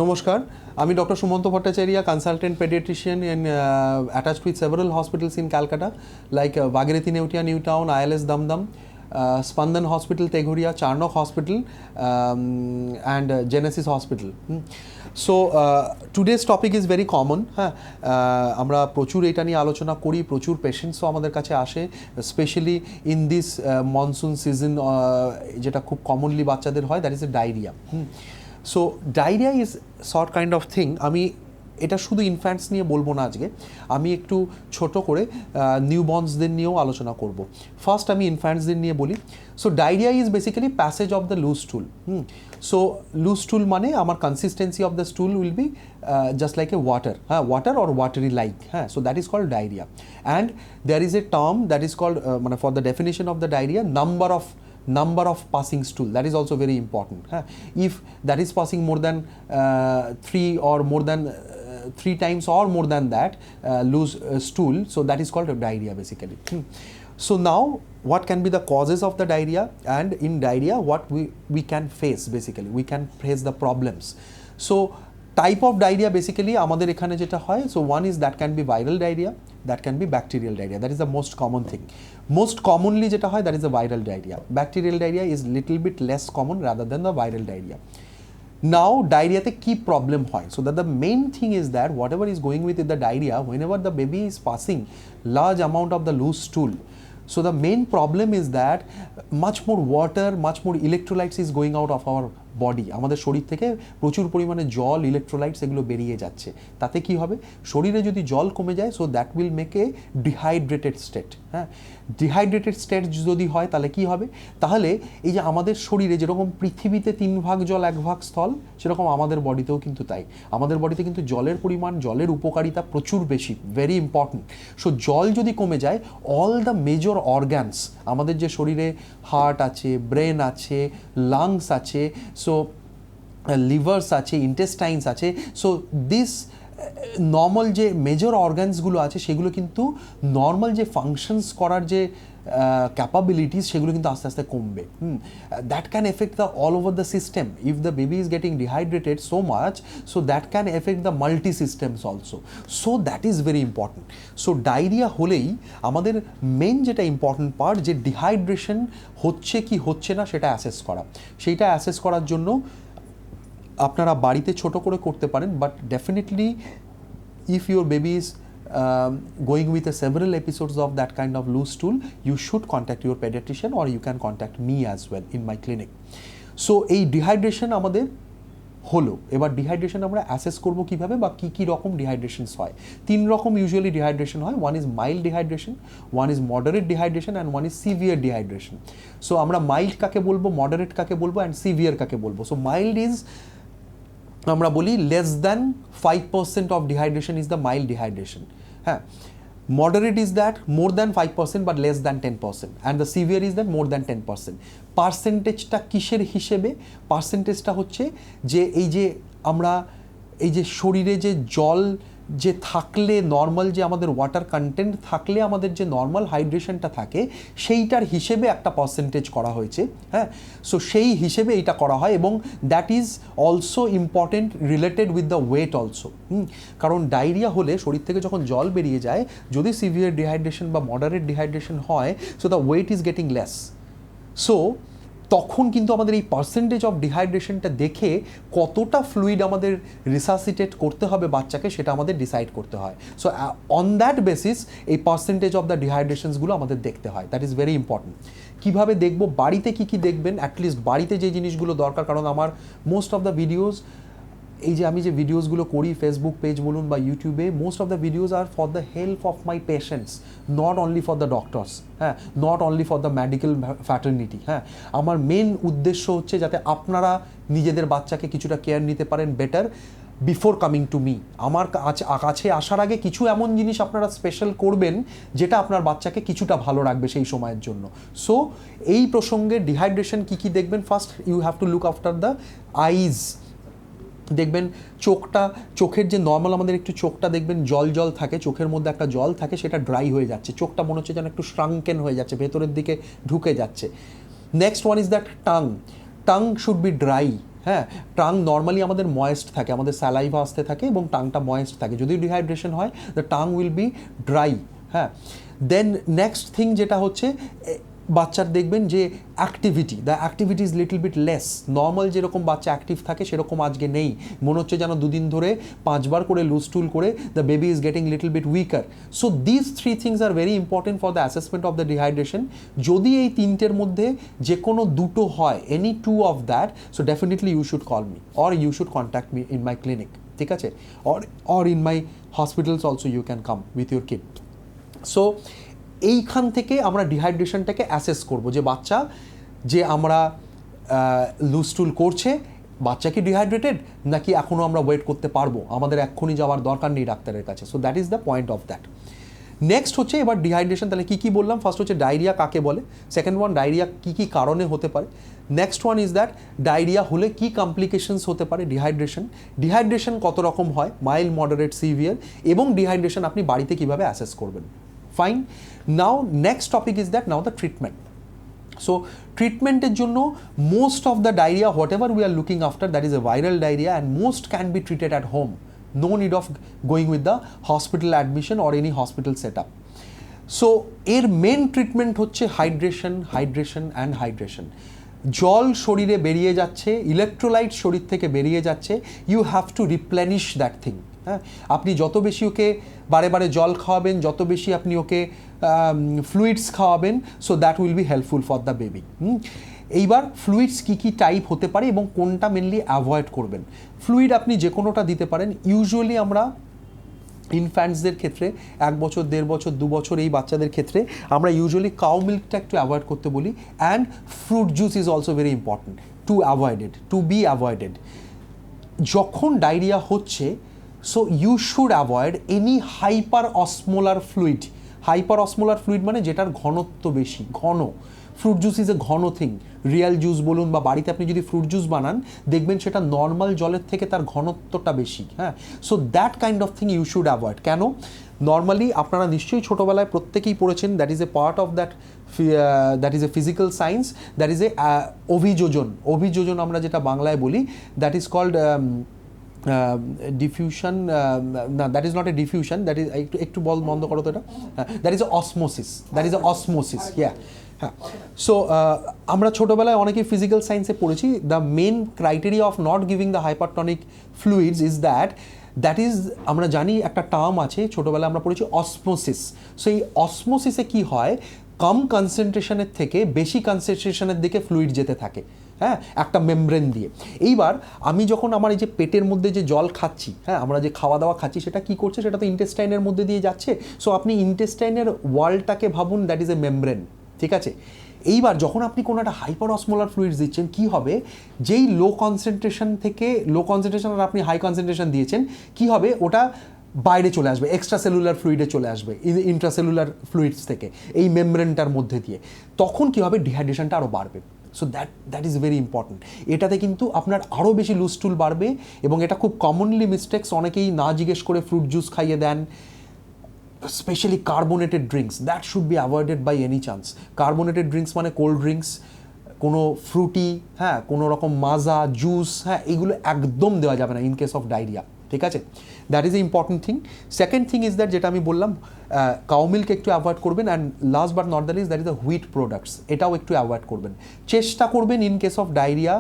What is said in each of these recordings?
নমস্কার, আমি doctor Sumanta Bhattacharya, consultant pediatrician and attached with several hospitals in Calcutta like Bhagirathi Neutia, New Town, ILS Damdam, Spandan Hospital, Teghuria, Charnock Hospital and Genesis Hospital. So today's topic is very common. আমরা প্রচুর এটা নিয়ে আলোচনা করি, প্রচুর পেশেন্টসও আমাদের কাছে আসে, specially in this monsoon season, যেটা খুব কমনলি বাচ্চাদের হয়, that is A diarrhoea. So diarrhoea is short kind of thing. আমি এটা শুধু ইনফ্যান্টস নিয়ে বলবো না আজকে, আমি একটু ছোট করে নিউবর্নসদের নিয়েও আলোচনা করব। ফার্স্ট আমি ইনফ্যান্টসদের নিয়ে বলি। So diarrhoea is basically passage of the loose stool. So loose stool মানে আমার consistency of the stool will be just like a water, water or watery like, so that is called diarrhoea. And there is a term that is called, মানে for the definition of the diarrhoea, number of passing stool, that is also very important. If that is passing more than 3 or more than 3 times or more than that loose stool, so that is called a diarrhea basically. So now what can be the causes of the diarrhea, and in diarrhea what we can face, basically we can face the problems. So type of diarrhea basically আমাদের এখানে যেটা হয়, so one is that can be viral diarrhea, that can be bacterial diarrhea, that is the most common thing. Most commonly যেটা হয়, that is the viral diarrhea. Bacterial diarrhea is little bit less common rather than the viral diarrhea. Now diarrhea তে কি problem হয়, so that the main thing is that whatever is going with the diarrhea, whenever the baby is passing large amount of the loose stool, so the main problem is that much more water, much more electrolytes is going out of our body, আমাদের শরীর থেকে প্রচুর পরিমাণে জল, electrolytes এগুলো বেরিয়ে যাচ্ছে। তাতে কি হবে, শরীরে যদি জল কমে যায়, so that will make a dehydrated state. Dehydrated state যদি হয় তাহলে কি হবে, তাহলে এই যে আমাদের শরীরে যেরকম পৃথিবীতে 3 ভাগ জল 1 ভাগ স্থল, সেরকম আমাদের বডিতেও কিন্তু তাই। আমাদের বডিতে কিন্তু জলের পরিমাণ, জলের উপকারিতা প্রচুর বেশি, ভেরি ইম্পর্টেন্ট। সো জল যদি কমে যায়, অল দ্য মেজর অর্গ্যানস, আমাদের যে শরীরে হার্ট আছে, ব্রেন আছে, লাংস আছে, সো লিভার্স আছে, ইন্টেস্টাইনস আছে, সো দিস নর্মাল যে মেজর অর্গানসগুলো আছে সেগুলো কিন্তু নর্মাল যে ফাংশনস করার যে ক্যাপাবিলিটিস সেগুলো কিন্তু আস্তে আস্তে কমবে। That can effect the all over the system. If the baby is getting dehydrated so much, so that can effect the multi systems also, so that is very important. So diarrhoea হলেই আমাদের main যেটা important part, যে dehydration হচ্ছে কি হচ্ছে না সেটা assess করা। সেইটা অ্যাসেস করার জন্য আপনারা বাড়িতে ছোট করে করতে পারেন, but definitely if your baby is going with several episodes of that kind of loose stool, you should contact your pediatrician or you can contact me as well in my clinic. So এই dehydration আমাদের হলো, এবার dehydration আমরা assess করবো কীভাবে, বা কী কী রকম ডিহাইড্রেশনস হয়। 3 রকম ইউজুয়ালি ডিহাইড্রেশন হয়। One is mild dehydration, one is moderate dehydration and one is severe dehydration. So আমরা মাইল্ড কাকে বলবো, মডারেট কাকে বলবো, অ্যান্ড সিভিয়ার কাকে বলবো। সো মাইল্ড ইজ, আমরা বলি less than 5% of dehydration is the mild dehydration. Moderate is that more than 5% but less than 10%, and the severe is that more than 10%। পার্সেন্টেজটা কিসের হিসেবে, পার্সেন্টেজটা হচ্ছে যে আমরা এই যে শরীরে যে জল যে থাকলে, নর্মাল যে আমাদের ওয়াটার কন্টেন্ট থাকলে আমাদের যে নর্মাল হাইড্রেশনটা থাকে, সেইটার হিসেবে একটা পার্সেন্টেজ করা হয়েছে। সো সেই হিসেবে এইটা করা হয়, এবং that is also important related with the weight also. কারণ ডায়রিয়া হলে শরীর থেকে যখন জল বেরিয়ে যায়, যদি সিভিয়ার ডিহাইড্রেশন বা মডারেট ডিহাইড্রেশন হয়, so the weight is getting less. So তখন কিন্তু আমাদের এই পার্সেন্টেজ অফ ডিহাইড্রেশনটা দেখে কতটা ফ্লুইড আমাদের রিসাসিটেট করতে হবে বাচ্চাকে, সেটা আমাদের ডিসাইড করতে হয়। সো অন দ্যাট বেসিস এই পার্সেন্টেজ অফ দ্য ডিহাইড্রেশনসগুলো আমাদের দেখতে হয়। That is very important. কীভাবে দেখবো, বাড়িতে কী কী দেখবেন, অ্যাটলিস্ট বাড়িতে যে জিনিসগুলো দরকার, কারণ আমার মোস্ট অফ দ্য ভিডিওস, এই যে আমি যে ভিডিওসগুলো করি ফেসবুক পেজ বলুন বা ইউটিউবে, most of the videos are for the help of my patients, not only for the doctors, not only for the medical fraternity. আমার মেন উদ্দেশ্য হচ্ছে যাতে আপনারা নিজেদের বাচ্চাকে কিছুটা কেয়ার নিতে পারেন better before coming to me. আমার কাছে আসার আগে কিছু এমন জিনিস আপনারা স্পেশাল করবেন যেটা আপনার বাচ্চাকে কিছুটা ভালো রাখবে সেই সময়ের জন্য। সো এই প্রসঙ্গে ডিহাইড্রেশন কী কী দেখবেন, first you have to look after the eyes. দেখবেন চোখের যে নর্মাল আমাদের একটু চোখটা দেখবেন জল জল থাকে, চোখের মধ্যে একটা জল থাকে, সেটা ড্রাই হয়ে যাচ্ছে, চোখটা মনে হচ্ছে যেন একটু শ্রাঙ্কেন হয়ে যাচ্ছে, ভেতরের দিকে ঢুকে যাচ্ছে। Next one is that tongue should be dry. হ্যাঁ, টাং নর্মালি আমাদের ময়েস্ট থাকে, আমাদের স্যালাইভা আসতে থাকে এবং টাংটা ময়েস্ট থাকে। যদি ডিহাইড্রেশন হয় the tongue will be dry. হ্যাঁ, দেন নেক্সট থিং যেটা হচ্ছে বাচ্চার দেখবেন যে the activity is little bit less. Normal যেরকম বাচ্চা অ্যাক্টিভ থাকে সেরকম আজকে নেই, মনে হচ্ছে যেন দুদিন ধরে 5 বার করে লুজ টুল করে the baby is getting little bit weaker. So this 3 things are very important for the assessment of the dehydration. যদি এই তিনটের মধ্যে যে কোনো দুটো হয়, any 2 of that, so definitely you should call me or you should contact me in my clinic, ঠিক আছে, or in my hospitals also you can come with your kid. So এইখান থেকে আমরা ডিহাইড্রেশনটাকে অ্যাসেস করব যে বাচ্চা যে আমরা লুজ টুল করছে, বাচ্চা কি ডিহাইড্রেটেড নাকি এখনও আমরা ওয়েট করতে পারবো, আমাদের এক্ষুনি যাওয়ার দরকার নেই ডাক্তারের কাছে। So that is the point of that. Next হচ্ছে এবার ডিহাইড্রেশন, তাহলে কী কী বললাম? ফার্স্ট হচ্ছে ডায়রিয়া কাকে বলে, সেকেন্ড ওয়ান ডায়রিয়া কী কী কারণে হতে পারে, next one is that diarrhoea হলে কী কমপ্লিকেশনস হতে পারে ডিহাইড্রেশন কত রকম হয়, মাইল্ড, মডারেট, সিভিয়ার, এবং ডিহাইড্রেশন আপনি বাড়িতে কীভাবে অ্যাসেস করবেন। Fine. Now next topic is that now the treatment. So treatmenটের জন্য most of the diarrhea whatever we are looking after, that is a viral diarrhea, and most can be treated at home. No need of going with the hospital admission or any hospital setup. So এর main treatment হচ্ছে hydration. জল শরীরে বেরিয়ে যাচ্ছে, electrolyte শরীর থেকে বেরিয়ে যাচ্ছে, you have to replenish that thing. হ্যাঁ, আপনি যত বেশি ওকে বারে বারে জল খাওয়াবেন, যত বেশি আপনি ওকে ফ্লুইডস খাওয়াবেন, so that will be helpful for the baby. এইবার ফ্লুইডস কী কী টাইপ হতে পারে এবং কোনটা মেনলি অ্যাভয়েড করবেন। ফ্লুইড আপনি যে কোনোটা দিতে পারেন। ইউজুয়ালি আমরা ইনফ্যান্টসদের ক্ষেত্রে 1 বছর, 1.5 বছর, 2 বছর এই বাচ্চাদের ক্ষেত্রে আমরা ইউজুয়ালি কাউ মিল্কটা একটু অ্যাভয়েড করতে বলি, and fruit juice is also very important to be avoided. যখন ডায়রিয়া হচ্ছে, so you should avoid any hyper osmolar fluid মানে যেটার ঘনত্ব বেশি, ঘন। ফ্রুট জুস ইজ এ ঘন থিং। রিয়েল জুস বলুন বা বাড়িতে আপনি যদি ফ্রুট জুস বানান, দেখবেন সেটা নর্মাল জলের থেকে তার ঘনত্বটা বেশি। হ্যাঁ, so that kind of thing you should avoid. কেন? নর্মালি আপনারা নিশ্চয়ই ছোটোবেলায় প্রত্যেকেই পড়েছেন, that is a part of that is a physical science, that is a অভিযোজন আমরা যেটা বাংলায় বলি, দ্যাট ইজ কল্ড ডিফিউশন, না that is not a diffusion, that is একটু বল বন্ধ করো তো এটা, দ্যাট ইজ এ অসমোসিস, হ্যাঁ। সো আমরা ছোটোবেলায় অনেকেই ফিজিক্যাল সায়েন্সে পড়েছি, the main criteria of not giving the hypertonic fluids is that is, আমরা জানি একটা টার্ম আছে, ছোটোবেলায় আমরা পড়েছি অসমোসিস। সো এই অসমোসিসে কী হয়, কম কনসেন্ট্রেশনের থেকে বেশি কনসেন্ট্রেশনের দিকে ফ্লুইড যেতে থাকে, হ্যাঁ, একটা মেমব্রেন দিয়ে। এইবার আমি যখন আমার এই যে পেটের মধ্যে যে জল খাচ্ছি, হ্যাঁ, আমরা যে খাওয়া দাওয়া খাচ্ছি, সেটা কি করছে, সেটা তো ইন্টেস্টাইনের মধ্যে দিয়ে যাচ্ছে। সো আপনি ইন্টেস্টাইনের ওয়ালটাকে ভাবুন, দ্যাট ইজ এ মেমব্রেন, ঠিক আছে। এইবার যখন আপনি কোনো একটা হাইপার অসমোলার ফ্লুইডস দিচ্ছেন, কি হবে, যেই লো কনসেন্ট্রেশন আর আপনি হাই কনসেন্ট্রেশন দিয়েছেন, কি হবে, ওটা বাইরে চলে আসবে, এক্সট্রা সেলুলার ফ্লুইডে চলে আসবে ইন্ট্রাসেলুলার ফ্লুইডস থেকে, এই মেমব্রেনটার মধ্যে দিয়ে। তখন কি হবে, ডিহাইড্রেশনটা আরও বাড়বে। So that is very important. এটাতে কিন্তু আপনার আরও বেশি লুজ টুল বাড়বে, এবং এটা খুব কমনলি মিস্টেক্স, অনেকেই না জিজ্ঞেস করে ফ্রুট জুস খাইয়ে দেন, specially carbonated drinks, that should be avoided by any chance. Carbonated drinks মানে কোল্ড ড্রিঙ্কস, কোনো ফ্রুটি, হ্যাঁ, কোনো রকম মাজা জুস, হ্যাঁ, এইগুলো একদম দেওয়া যাবে না ইন কেস অফ ডায়রিয়া, ঠিক আছে। That is a important thing. Second thing is that, যেটা আমি বললাম, কাউ মিল্ক একটু অ্যাভয়েড করবেন, and last but not the least, that is the wheat products, এটাও একটু অ্যাভয়েড করবেন। চেষ্টা করবেন ইন কেস অফ ডায়রিয়া,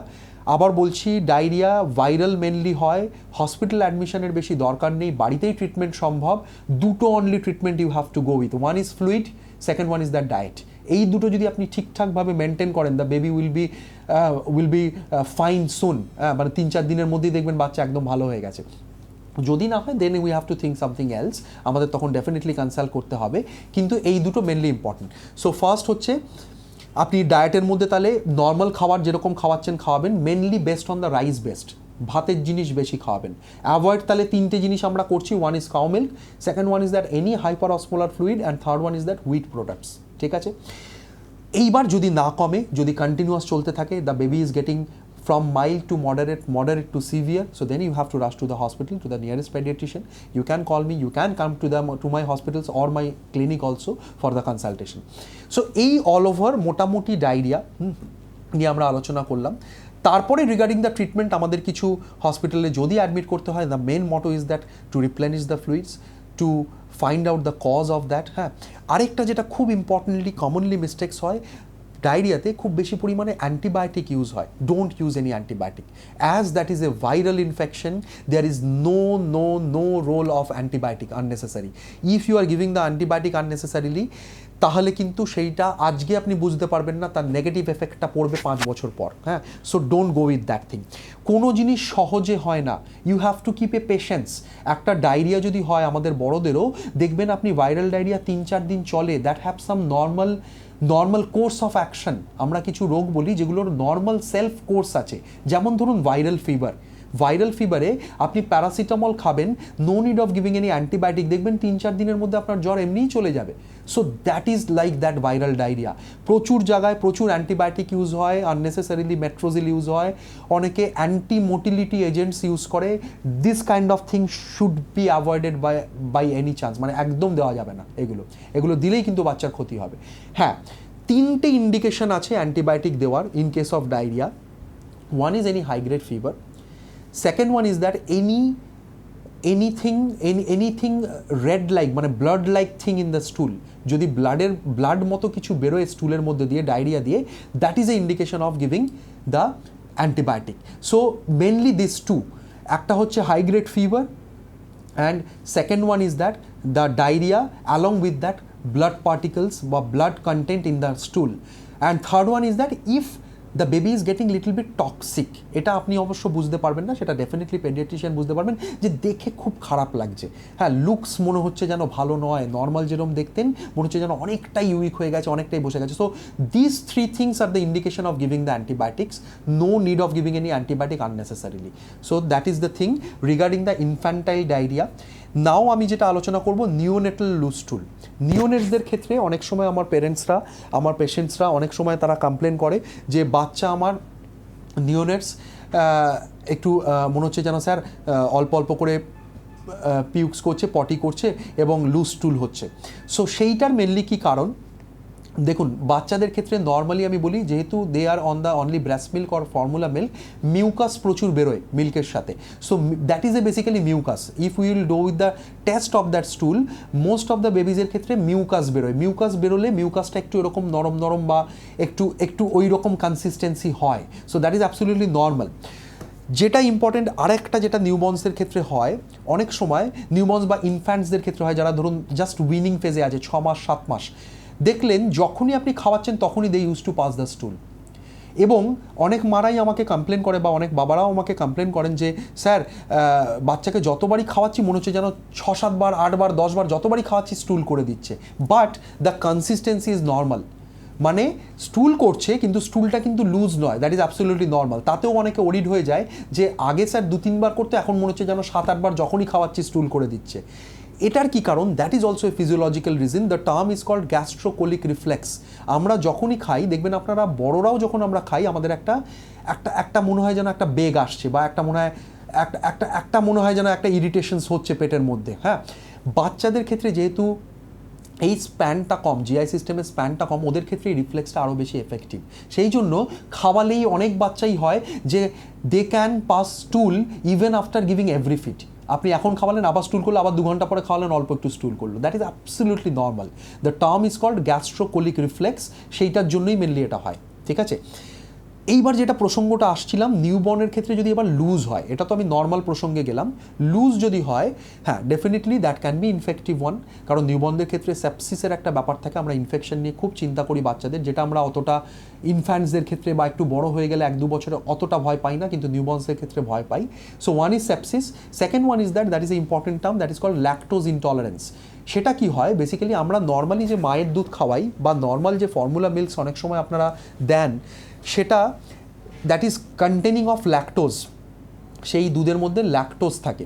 আবার বলছি, ডায়রিয়া ভাইরাল মেনলি হয়, হসপিটাল অ্যাডমিশনের বেশি দরকার নেই, বাড়িতেই ট্রিটমেন্ট সম্ভব। দুটো only treatment you have to go with, one is fluid, second one is that diet. এই দুটো যদি আপনি ঠিকঠাকভাবে মেনটেন করেন, the baby will be fine soon, মানে 3-4 দিনের মধ্যেই দেখবেন বাচ্চা একদম ভালো হয়ে গেছে। যদি না হয়, then we have to think something else, আমাদের তখন ডেফিনেটলি কনসাল্ট করতে হবে। কিন্তু এই দুটো মেনলি ইম্পর্টেন্ট। সো ফার্স্ট হচ্ছে, আপনি ডায়েটের মধ্যে তাহলে নর্মাল খাবার যেরকম খাওয়াবেন, mainly best on the rice best, ভাতের জিনিস বেশি খাওয়াবেন। অ্যাভয়েড তাহলে 3টে জিনিস আমরা করছি, one is cow milk, second one is that any hyper osmolar fluid, and third one is that wheat products, ঠিক আছে। এইবার যদি না কমে, যদি কন্টিনিউয়াস চলতে থাকে, the baby is getting from mild to moderate to severe, so then you have to rush to the hospital, to the nearest pediatrician. You can call me, you can come to my hospitals or my clinic also for the consultation. So এই all over মোটামুটি diarrhoea নিয়ে আমরা আলোচনা করলাম। তারপরে regarding the treatment আমাদের কিছু হসপিটালে যদি অ্যাডমিট করতে হয়, the main motto is that to replenish the fluids, to find out the cause of that. হ্যাঁ, আরেকটা যেটা খুব ইম্পর্টেন্টলি কমনলি মিস্টেক্স হয়, ডায়রিয়াতে খুব বেশি পরিমাণে অ্যান্টিবায়োটিক ইউজ হয়। Don't use any antibiotic, as that is a viral infection, there is no role of antibiotic unnecessary. If you are giving the antibiotic unnecessarily, তাহলে কিন্তু সেইটা আজকে আপনি বুঝতে পারবেন না, তার নেগেটিভ এফেক্টটা পড়বে 5 বছর পর। হ্যাঁ, so don't go with that thing. কোনো জিনিস সহজে হয় না, you have to keep a patience. একটা ডায়রিয়া যদি হয় আমাদের বড়দেরও, দেখবেন আপনি ভাইরাল ডায়রিয়া 3-4 দিন চলে, that have some normal course of action. আমরা কিছু রোগ বলি যেগুলোর নর্মাল সেলফ কোর্স আছে, যেমন ধরুন ভাইরাল ফিভারে আপনি প্যারাসিটামল খাবেন, no need of giving any antibiotic, দেখবেন 3-4 দিনের মধ্যে আপনার জ্বর এমনিই চলে যাবে। So that is like that viral diarrhoea. প্রচুর জায়গায় প্রচুর অ্যান্টিবায়োটিক ইউজ হয়, আননেসেসারিলি মেট্রোজিল ইউজ হয়, অনেকে অ্যান্টিমোটিলিটি এজেন্টস ইউজ করে। This kind of thing should be avoided by any chance, মানে একদম দেওয়া যাবে না। এগুলো দিলেই কিন্তু বাচ্চার ক্ষতি হবে। হ্যাঁ, 3টে ইন্ডিকেশন আছে অ্যান্টিবায়োটিক দেওয়ার in case of diarrhoea. One is any high grade fever, second one is that anything red like, মানে blood like thing in the stool, যদি ব্লাড মতো কিছু বেরোয় স্টুলের মধ্যে দিয়ে, ডায়রিয়া দিয়ে, that is a indication of giving the antibiotic. So mainly this two, একটা হচ্ছে high grade fever, and second one is that the diarrhoea along with that blood particles বা blood content in the stool, and third one is that if the baby is getting little bit toxic, এটা আপনি অবশ্য বুঝতে পারবেন না, সেটা definitely paediatrician বুঝতে পারবেন, যে দেখে খুব খারাপ লাগছে। হ্যাঁ, লুকস মনে হচ্ছে যেন ভালো নয়, নর্মাল যেরকম দেখতেন মনে হচ্ছে যেন অনেকটাই উইক হয়ে গেছে, অনেকটাই বসে গেছে। So this 3 things are the indication of giving the antibiotics. No need of giving any antibiotic unnecessarily. So that is the thing regarding the infantile diarrhea. নাও আমি যেটা আলোচনা করব, নিওনেটাল লুজ স্টুল। নিওনেটসদের ক্ষেত্রে অনেক সময় আমার পেশেন্টসরা অনেক সময় তারা কমপ্লেন করে যে বাচ্চা আমার নিওনেটস একটু মনে হচ্ছে যেন স্যার অল্প অল্প করে পিউক্স করছে, পটি করছে এবং লুজ স্টুল হচ্ছে। সো সেইটার মেনলি কি কারণ, দেখুন বাচ্চাদের ক্ষেত্রে নর্মালি আমি বলি, যেহেতু they are on the only breast milk or formula milk, mucus প্রচুর বেরোয় মিল্কের সাথে। So that is a basically mucus. If will do with the test of that stool, most of the বেবিজের ক্ষেত্রে মিউকাস বেরোয়। মিউকাস বেরোলে মিউকাসটা একটু এরকম নরম বা একটু ওই রকম কনসিস্টেন্সি হয়। So that is absolutely normal. যেটা ইম্পর্টেন্ট আরেকটা, যেটা নিউবর্নসদের ক্ষেত্রে হয়, অনেক সময় নিউবর্নস বা ইনফ্যান্টসদের ক্ষেত্রে হয় যারা ধরুন জাস্ট উইনিং ফেজে আছে, 6 মাস 7 মাস, দেখলেন যখনই আপনি খাওয়াচ্ছেন তখনই they use to pass the stool. এবং অনেক মারাই আমাকে কমপ্লেন করে বা অনেক বাবারাও আমাকে কমপ্লেন করেন যে স্যার বাচ্চাকে যতবারই খাওয়াচ্ছি মনে হচ্ছে যেন 6-7 বার 8 বার 10 বার যতবারই খাওয়াচ্ছি স্টুল করে দিচ্ছে, but the consistency is normal. মানে স্টুল করছে কিন্তু স্টুলটা কিন্তু লুজ নয়, দ্যাট ইজ অ্যাবসলিউটলি নর্মাল। তাতেও অনেকে ওরিড হয়ে যায় যে আগে স্যার 2-3 বার করতে, এখন মনে হচ্ছে যেন 7-8 বার যখনই খাওয়াচ্ছি স্টুল করে দিচ্ছে। এটার কি কারণ? That is also a physiological reason. The term is called gastrocolic reflex. আমরা যখনই খাই, দেখবেন আপনারা বড়রাও যখন আমরা খাই, আমাদের একটা মনে হয় যেন একটা বেগ আসছে, বা একটা মনে হয় যেন একটা ইরিটেশনস হচ্ছে পেটের মধ্যে। হ্যাঁ, বাচ্চাদের ক্ষেত্রে যেহেতু এই স্প্যানটা কম, জিআই সিস্টেমের স্প্যানটা কম, ওদের ক্ষেত্রে এই রিফ্লেক্সটা আরও বেশি এফেক্টিভ। সেই জন্য খাওয়ালেই অনেক বাচ্চাই হয় যে they can pass stool even after giving every feed. আপনি এখন খাওয়ালেন, আবার স্টুল করলো, আবার 2 ঘন্টা পরে খাওয়ালেন, অল্প একটু স্টুল করলো। That is absolutely normal. The term is called gastrocolic reflex, সেইটার জন্যই মেনলি এটা হয়। ঠিক আছে, এইবার যেটা প্রসঙ্গটা আসছিলাম, নিউবর্নের ক্ষেত্রে যদি এবার লুজ হয়, এটা তো আমি নর্মাল প্রসঙ্গে গেলাম, লুজ যদি হয়, হ্যাঁ definitely that can be infective one. কারণ নিউবর্নদের ক্ষেত্রে সেপসিসের একটা ব্যাপার থাকে, আমরা ইনফেকশন নিয়ে খুব চিন্তা করি বাচ্চাদের, যেটা আমরা অতটা ইনফ্যান্টসদের ক্ষেত্রে বা একটু বড় হয়ে গেলে 1-2 বছরে অতটা ভয় পাই না, কিন্তু নিউবর্নসদের ক্ষেত্রে ভয় পাই। So one is sepsis, second one is that is a important term, that is called lactose intolerance. সেটা কি হয়, বেসিক্যালি আমরা নর্মালি যে মায়ের দুধ খাওয়াই বা নর্মাল যে ফর্মুলা মিল্কস অনেক সময় আপনারা দেন, সেটা that is containing of lactose, সেই দুধের মধ্যে ল্যাকটোজ থাকে।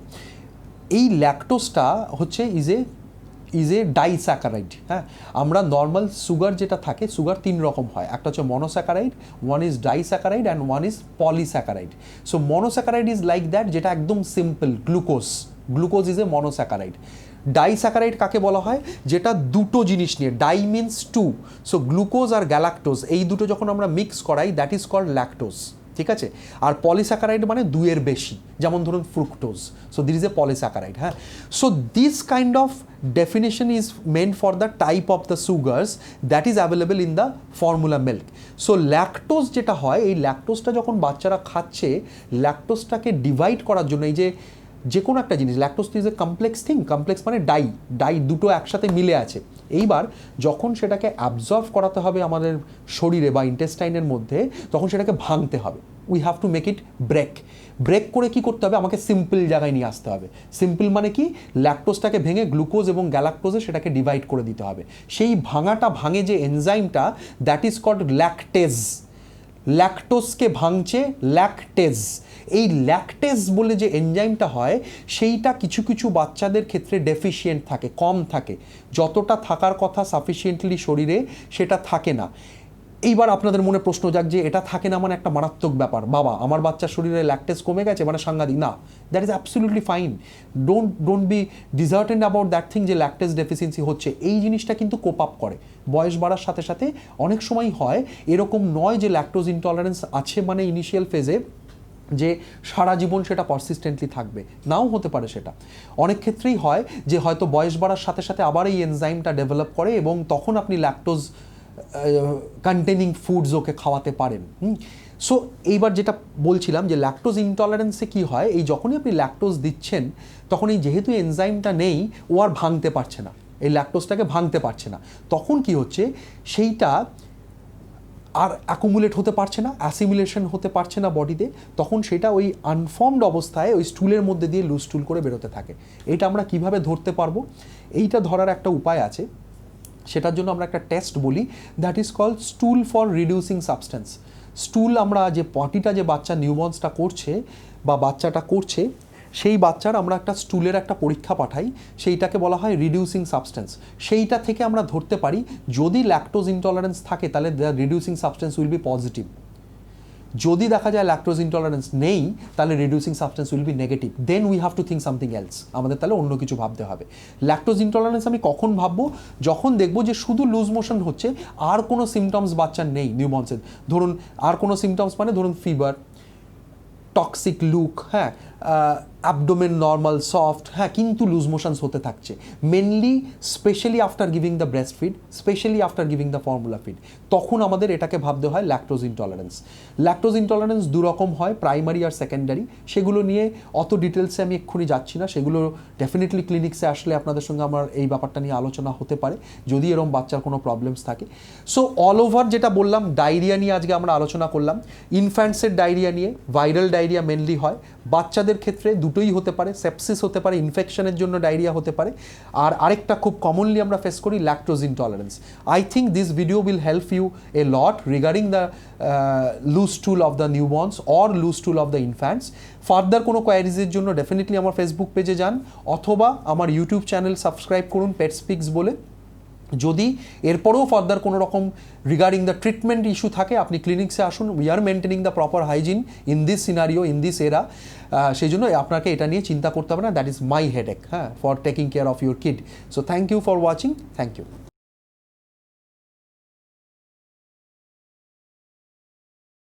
এই ল্যাকটোজটা হচ্ছে ইজ এ ডাইস্যাকারাইড। হ্যাঁ, আমরা নর্মাল সুগার যেটা থাকে, সুগার 3 রকম হয়, একটা হচ্ছে monosaccharide, one is disaccharide and one is polysaccharide. So monosaccharide is like that, যেটা একদম simple, glucose is a monosaccharide. Disaccharide কাকে বলা হয়, যেটা দুটো জিনিস নিয়ে, ডাই মিনস 2, সো গ্লুকোজ আর গ্যালাক্টোজ, এই দুটো যখন আমরা মিক্স করাই দ্যাট ইজ কল্ড ল্যাকটোজ। ঠিক আছে। আর পলিস্যাকারাইড মানে দুইয়ের বেশি, যেমন ধরুন fructose, so this is a polysaccharide. হ্যাঁ, so this kind of definition is meant for the type of the sugars that is available in the formula milk. So lactose যেটা হয়, এই ল্যাকটোজটা যখন বাচ্চারা খাচ্ছে, ল্যাকটোজটাকে ডিভাইড করার জন্য এই যে কোনো একটা জিনিস, lactose is a complex thing, complex মানে ডাই দুটো একসাথে মিলে আছে। এইবার যখন সেটাকে অ্যাবজর্ব করাতে হবে আমাদের শরীরে বা ইন্টেস্টাইনের মধ্যে, তখন সেটাকে ভাঙতে হবে। We have to make it break করে কি করতে হবে, আমাকে সিম্পল জায়গায় নিয়ে আসতে হবে। সিম্পল মানে কি, ল্যাকটোজটাকে ভেঙে গ্লুকোজ এবং গ্যালাক্টোজে সেটাকে ডিভাইড করে দিতে হবে। সেই ভাঙে যে এনজাইমটা, দ্যাট ইজ কল্ড ল্যাকটেজ। ল্যাকটোজকে ভাঙছে ল্যাকটেজ। এই ল্যাকটেজ বলে যে এনজাইমটা হয়, সেইটা কিছু কিছু বাচ্চাদের ক্ষেত্রে ডেফিসিয়েন্ট থাকে, কম থাকে, যতটা থাকার কথা সাফিসিয়েন্টলি শরীরে সেটা থাকে না। এইবার আপনাদের মনে প্রশ্ন যাক যে এটা থাকে না মানে একটা মারাত্মক ব্যাপার, বাবা আমার বাচ্চার শরীরে ল্যাকটেজ কমে গেছে মানে সাংঘাতিক। না, that is absolutely fine. Don't be deserted about that thing যে ল্যাকটেজ ডেফিসিয়েন্সি হচ্ছে। এই জিনিসটা কিন্তু কোপ আপ করে বয়স বাড়ার সাথে সাথে। অনেক সময় হয় এরকম নয় যে ল্যাকটোজ ইনটলারেন্স আছে মানে ইনিশিয়াল ফেজে যে সারা জীবন সেটা পারসিস্টেন্টলি থাকবে, নাও হতে পারে। সেটা অনেক ক্ষেত্রেই হয় যে হয়তো বয়স বাড়ার সাথে সাথে আবার এই এনজাইমটা ডেভেলপ করে এবং তখন আপনি ল্যাকটোজ কন্টেনিং ফুডস ওকে খাওয়াতে পারেন। সো এইবার যেটা বলছিলাম যে ল্যাকটোজ ইনটলারেন্সে কী হয়, এই যখনই আপনি ল্যাকটোজ দিচ্ছেন তখন এই যেহেতু এনজাইমটা নেই, ও আর ভাঙতে পারছে না, এই ল্যাকটোজটাকে ভাঙতে পারছে না। তখন কি হচ্ছে, সেইটা আর অ্যাকুমুলেট হতে পারছে না, অ্যাসিমিলেশন হতে পারছে না বডিতে, তখন সেটা ওই আনফর্মড অবস্থায় ওই স্টুলের মধ্যে দিয়ে লুজ স্টুল করে বেরোতে থাকে। এটা আমরা কিভাবে ধরতে পারবো? এইটা ধরার একটা উপায় আছে, সেটার জন্য আমরা একটা টেস্ট বলি, that is called stool for reducing substance. Stool আমরা যে পটিটা যে বাচ্চা নিউবর্নসটা করছে বা বাচ্চাটা করছে, সেই বাচ্চার আমরা একটা স্টুলের একটা পরীক্ষা পাঠাই, সেইটাকে বলা হয় রিডিউসিং সাবস্টেন্স। সেইটা থেকে আমরা ধরতে পারি যদি ল্যাকটোজ ইনটলারেন্স থাকে তাহলে the reducing substance will be positive. যদি দেখা যায় ল্যাকটোজ ইনটলারেন্স নেই তাহলে reducing substance will be negative. Then we have to think something else, আমাদের তাহলে অন্য কিছু ভাবতে হবে। ল্যাকটোজ ইনটলারেন্স আমি কখন ভাববো? যখন দেখবো যে শুধু লুজ মোশন হচ্ছে, আর কোনো সিমটমস বাচ্চার নেই নিউবর্নসের। ধরুন আর কোনো সিমটমস মানে ধরুন ফিভার, টক্সিক লুক, হ্যাঁ, অ্যাবডোমেন নর্মাল সফট, হ্যাঁ, কিন্তু লুজ মোশনস হতে থাকছে, mainly specially after giving the breast feed, specially after giving the formula feed, তখন আমাদের এটাকে ভাবতে হয় ল্যাকটোজ ইনটলারেন্স। ল্যাকটোজ ইনটলারেন্স দুরকম হয়, প্রাইমারি আর সেকেন্ডারি। সেগুলো নিয়ে অত ডিটেলসে আমি এক্ষুনি যাচ্ছি না, সেগুলো ডেফিনেটলি ক্লিনিক্সে আসলে আপনাদের সঙ্গে আমার এই ব্যাপারটা নিয়ে আলোচনা হতে পারে যদি এরকম বাচ্চার কোনো প্রবলেমস থাকে। সো অল ওভার যেটা বললাম, ডায়রিয়া নিয়ে আজকে আমরা আলোচনা করলাম। ইনফ্যান্টসের ডায়রিয়া নিয়ে, ভাইরাল ডায়রিয়া মেনলি হয়, বাচ্চাদের ক্ষেত্রে দুটোই হতে পারে, সেপসিস হতে পারে, ইনফেকশনের জন্য ডায়রিয়া হতে পারে, আর আরেকটা খুব কমনলি আমরা ফেস করি lactose intolerance. I think this video will help you a lot regarding the loose stool of the newborns or loose stool of the infants. Further কোনো কোয়ারিজের জন্য ডেফিনেটলি আমার ফেসবুক পেজে যান অথবা আমার ইউটিউব চ্যানেল সাবস্ক্রাইব করুন পেট স্পিক্স বলে। যদি এরপরেও ফার্দার কোনো রকম রিগার্ডিং দ্য ট্রিটমেন্ট ইস্যু থাকে, আপনি ক্লিনিক্সে আসুন। We are maintaining the proper hygiene in this scenario, in this এরা। সেই জন্য আপনাকে এটা নিয়ে চিন্তা করতে হবে না, দ্যাট ইজ মাই হেডেক, হ্যাঁ, for taking care of your kid. So thank you for watching, thank you.